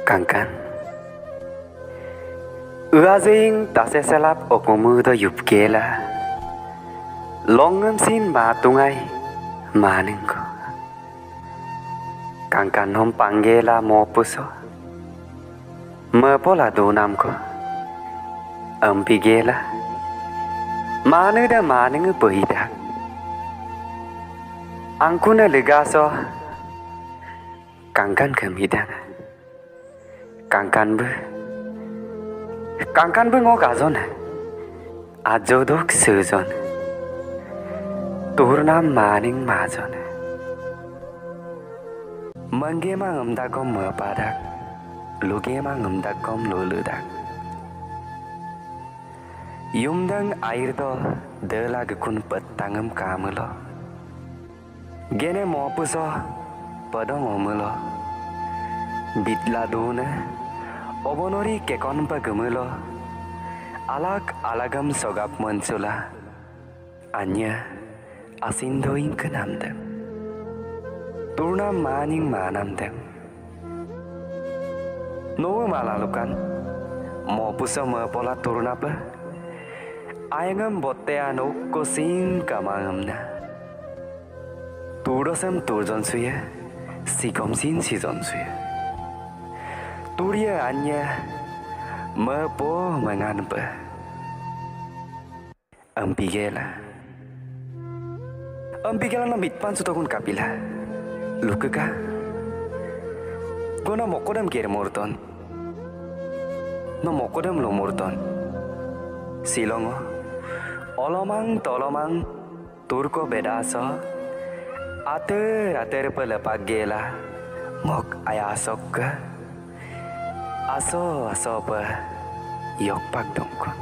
Kankan Uazing taseselap okumudo yupkela Longam sin matungai maningko Kankan hom panggela mopuso Mepola donamko Ampigela Manuda maningu behidak Angkuna legaso Kankan kemidang Kankan bu ngok azon Ajodok sezon Turnam maning mazon Manggema ngamdakom mepadak Lugema ngamdakom luludak Yumdang air do Delag kun petangam kamulo Gene mopuso Padong omulo Bitla dona Obonori kekon pa gemulo Alak alagam sogap mansula Anya asindoing kenamdem Turna maning manamdem No malalukan Mopuso mepola turna pa Ayangam botean ukko sing kamangamna Turosam turjon suya Sikom sin sijon suya Turia anya mepo menganpa Ampigela na mitpan sutakun kapila Lukaka Gona mokodam kere morton No mokodam lo morton Silongo Olomang tolomang Turko bedaso Ater pelepagela Ngok ayasok ka Aso pa yok pak dongkon